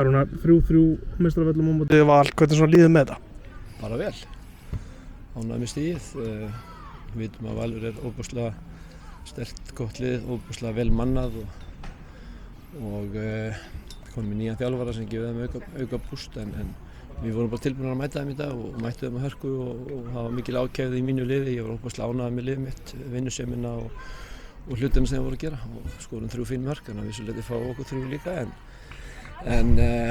Rúnar, 3-3 meistaraföllum á móti Val, hvernig svona líður með þetta? Bara vel. Ánægður með stigið. Við vitum að Valur ofboðslega sterkt gott lið, ofboðslega vel mannað og komum með nýjan þjálfara sem gefur þeim auka búst en við vorum bara tilbúin að mæta þeim í dag og mættu þeim að hörku og það var mikil ákefð í mínu liði. Ég var ofboðslega ánægður með liðið mitt, vinnusemina og hlutina sem þeim voru að gera og skorum 3 fín mörk en að vissuleyti fá okkur 3 líka en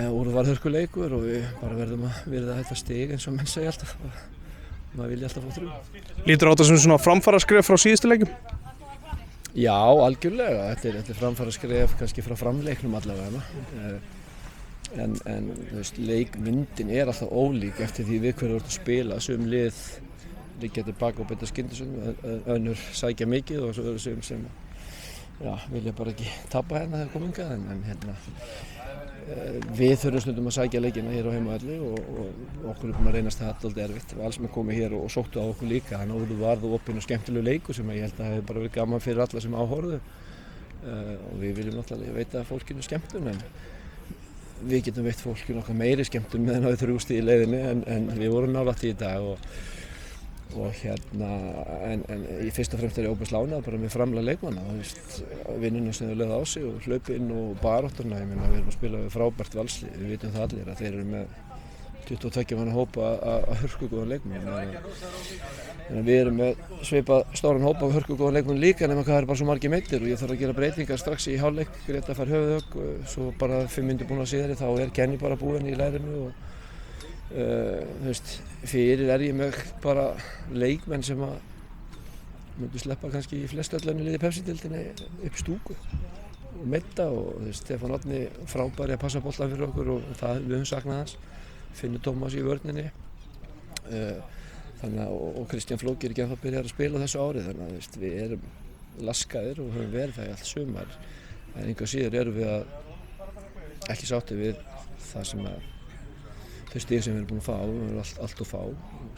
úr var hörkuleikur og við bara verðum að virða þetta stig eins og menn segja alltaf. Maður vilja alltaf fá 3. Lítur á þetta sem svona framfaraskref frá síðustu leikjum? Já, algjörlega. Þetta er framfaraskref kannski frá framleiknum allavega. En þú veist, leikmyndin er alltaf ólík eftir því við hverju vorum að spila. Sum lið liggja tilbaka og beita skyndisögn, önnur sækja mikið og svo eru sum sem vilja bara ekki tapa hérna þegar komum hingað en við þurfum stundum að sækja leikina hér á heimavelli og okkur er búin að reynast það alltaf erfitt. Alls með komið hér og sóttu á okkur líka, þannig að það varð opinn og skemmtilegu leikur sem ég held að hefði bara verið gaman fyrir alla sem áhorfðu og við viljum náttúrulega veita fólkinu skemmtun en við getum veitt fólkinu okkar meiri skemmtun meðan á 3 stig í leiðinni en við vorum nálægt í dag en fyrst og fremst er ég óbærslega ánægður bara með framlag leikmanna vinnuna sem þau lögðu á sig og hlaupinn og baráttuna. Ég meina við erum að spila við frábært Valslið, við vitum það allir að þeir eru með 22 manna hópa að hörkugóðan leikmann en við erum með svipað stóran hópa af hörkugóðan leikmann líka nema hvað er bara svo margir meiddir og ég þarf að gera breytingar strax í hálfleik, Greta fær höfuðhögg svo bara 5 mínútur búin að síðari þá er Kenny bara búinn í lærinu og þú veist, fyrir ég með bara leikmenn sem að myndu sleppa kannski í flestu öllu liði Pepsi-deildinni upp stúku og meidda og þú veist, Stefán Árni frábæri að passa boltann fyrir okkur og það við höfum saknað hans. Finnur Tómas í vörninni þannig að og Kristján Flóki er ekki ennþá byrjar að spila þessu ári þannig að þú veist, við erum laskaðir og höfum verið það í allt sumar en einhver síður erum við að ekki sátti við það sem að þau stig sem við erum búin að fá, við erum allt að fá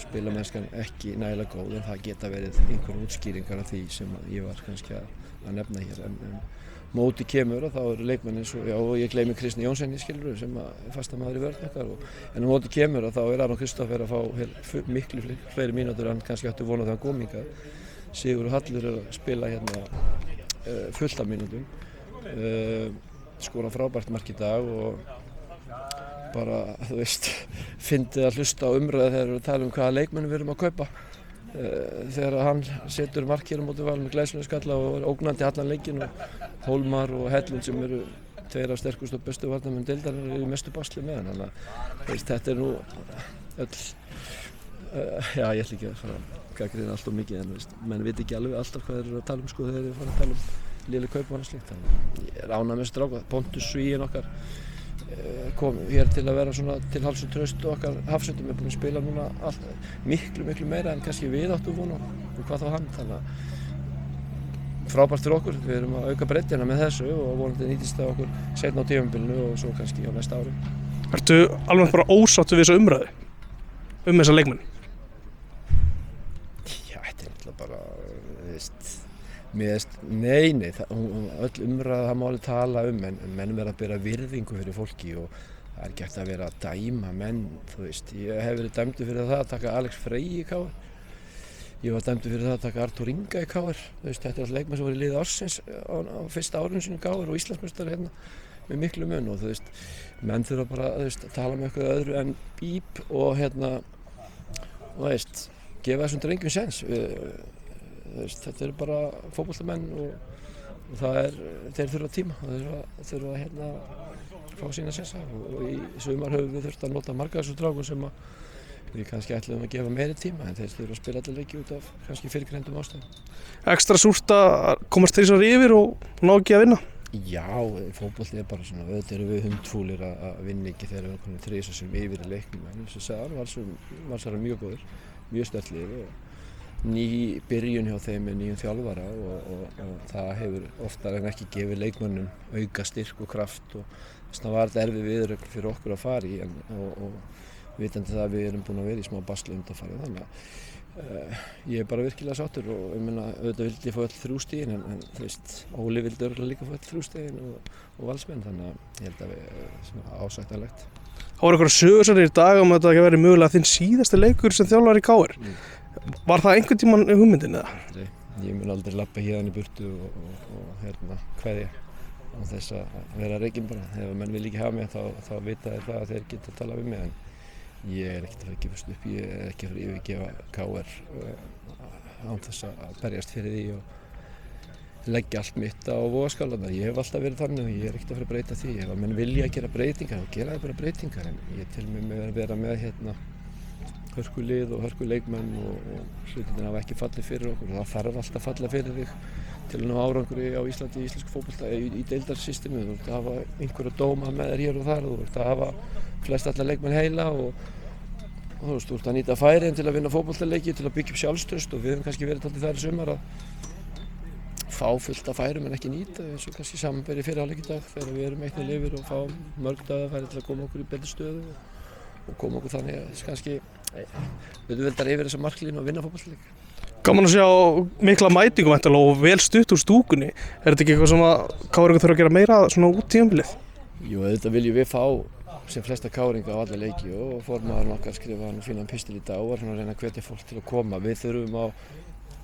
spilamennskan ekki nægilega góð en það geta verið einhverjum útskýringar af því sem ég var kannski að nefna hér en móti kemur og þá eru leikmenn eins og ég gleymi Kristni Jónssoni skilur sem er fastamaður í vörn okkar en móti kemur og þá er Aron Kristófer að fá miklu fleiri mínútur en kannski ættu vona þegar hann kom hingað. Sigurður Hallur er að spila hérna fullt af mínútum skora frábært mark í dag og bara, þú veist, fyndið að hlusta á umræðu þegar við tala hvaða leikmennum við erum að kaupa. Þegar hann setur mark hér á móti Val með glæsilega skalla og er ógnandi allan leikinn og Hólmar og Hellund sem eru 2 af sterkustu og bestu varnarmenn deildarinnar eru í mestu basli með hann. Þannig að þetta er nú öll, ég ætla ekki að fara að gagnrýna allt of mikið en menn veit ekki alveg alltaf hvað þeir eru að tala um þegar þeir fara að tala um léleg kaupmann og slíkt. Ég er ánægður með stráka, Pontus Svíinn okkar kom hér til að vera svona til hálfs og traust og okkar hafsendum er búin að spila núna miklu meira en kannski við áttum von og hvað þá hann þannig að frábært fyrir okkur, við erum að auka breiddina með þessu og vonandi nýtist það okkur seinna á tímabilinu og svo kannski á næsta ári. Ertu alveg bara ósáttur við þessa umræðu þessa leikmenn? Já, þetta er náttúrulega bara nei, öll umræða það má alveg tala en menn verða að bera virðingu fyrir fólki og það er ekki hægt að vera að dæma menn, þú veist, ég hef verið dæmdur fyrir það að taka Alex Frey í KR, ég var dæmdur fyrir það að taka Artur Inga í KR, þú veist, þetta er alltaf leikmenn sem var í liði ársins á fyrsta árinu sinu í KR og Íslandsmeistari hérna með miklu mun og þú veist, menn þurfa bara þú veist, að tala með eitthvað öðru en bíp og hérna, þú veist, gefa þessum drengjum séns. Þetta eru bara fótboltamenn og þeir þurfa tíma og þeir þurfa hérna fá sína sénsa og í sumar höfum við þurft að nota marga af þessum strákum sem við kannski ætluðum að gefa meiri tíma en þeir þurfa að spila allir leiki út af kannski fyrrgreindum ástæðum. Ekstra súrt að komast 3 yfir og ná ekki að vinna? Já, fótbolti er bara svona, auðvitað eru við hundfúlir að vinna ekki þegar við erum komin 3 yfir í leiknum en eins og sagði Valsar er mjög góður, mjög sterkt lið og ný byrjun hjá þeim með nýjum þjálfara og það hefur oftar en ekki gefið leikmönnum auka styrk og kraft og þess vegna var þetta erfið viðureign fyrir okkur að fara í og vitandi það að við erum búin að vera í smá basli undanfarið þannig að Ég bara virkilega sáttur og ég meina auðvitað vildi ég fá öll 3 stigin en þú veist, Óli vildi örugglega líka fá öll 3 stigin og Valsmenn, þannig að ég held að við ásættanlegt. Það voru eitthvað sögursarnir í dag um að þetta ekki verið mögulega þinn síðasti leikur sem þjálfari í KR. Var það einhvern tímann hugmyndin eða? Ég mun aldrei labba héðan í burtu og kveðja á þess að vera rekinn bara. Ef menn vil ekki hafa mig þá vita þeir það að þeir geta að tala við mig, en ég er ekkert að fara að gefast upp, ég er ekki að fara að yfirgefa KR án þess að berjast fyrir því og leggja allt mitt á vogarskálarnar. Ég hef alltaf verið þannig og ég er ekkert að fara að breyta því. Ef menn vilja að gera breytingar þá gera þeir bara breytingar, en ég tel mig með að vera með hörkulið og hörkuleikmenn og hlutirnir hafa ekki fallið fyrir okkur. Það þarf alltaf að falla fyrir þig til að ná árangri á Íslandi í íslensku fótbolta í deildarsysteminu. Þú ert að hafa einhverja dóma með þér hér og þar, þú ert að hafa flest alla leikmenn heila og þú ert að nýta færin til að vinna fótboltaleiki, til að byggja upp sjálfstraust, og við höfum kannski verið dálítið þar í sumar að fá fullt af færum en ekki nýta, eins og kannski samanberi fyrir hálfleik í dag þegar við erum eitthvað lifir og fáum mörg dagafæri til að koma okkur í betri stöðu og koma okkur þannig að kannski auðveldar yfir þessa marklínu og vinna fótboltaleik. Gaman að sjá mikla mætingu væntanlega og vel stutt úr stúkunni. Er þetta ekki eitthvað sem að KR þurfa að gera meira svona út tímabilið? Jú, auðvitað viljum við fá sem flesta KR-inga á alla leiki og formaðurinn okkar skrifaði fínan pistil í dag og var svona að reyna að hvetja fólk til að koma. Við þurfum á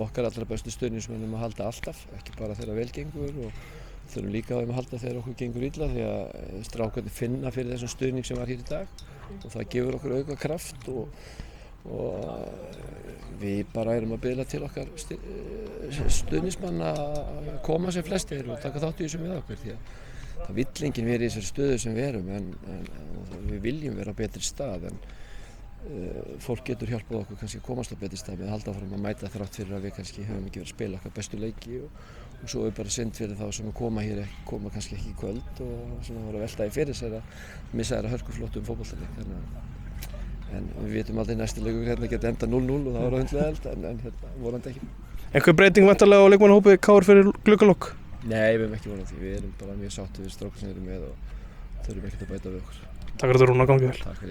okkar allra bestu stuðningsmönnum að halda alltaf, ekki bara þegar vel gengur, og þurfum líka á þeim að halda þegar okkur gengur illa, því að strákarnir finna fyrir þessum stuðning sem var hér í dag og það gefur okkur auka kraft og við bara erum að biðla til okkar stuðningsmanna að koma sem flestir og taka þátt í þessu með okkur, því að það vill enginn vera í þessari stöðu sem við erum en við viljum vera á betri stað, en fólk getur hjálpað okkur kannski að komast á betri stað með að halda áfram að mæta þrátt fyrir að við kannski höfum ekki verið að spila okkar bestu leiki og svo er bara synd fyrir þá sem að koma hér koma kannski ekki í kvöld og svona voru að velta í fyrir sér að missa þeirra hörkuflottum fótboltaleik, en við vitum aldrei næsti leikur hérna geta enda 0-0 og það var hundlega en vonandi ekki. Einhver breyting væntanlega á leikmannahópi KR fyrir gluggalok? Nei, við höfum ekki vonað því, við erum bara mjög sáttið við strákar sem við erum með og þurfum ekkert að bæta við okkur. Takk fyrir þetta, Rúnar, gangi vel. Takk fyrir.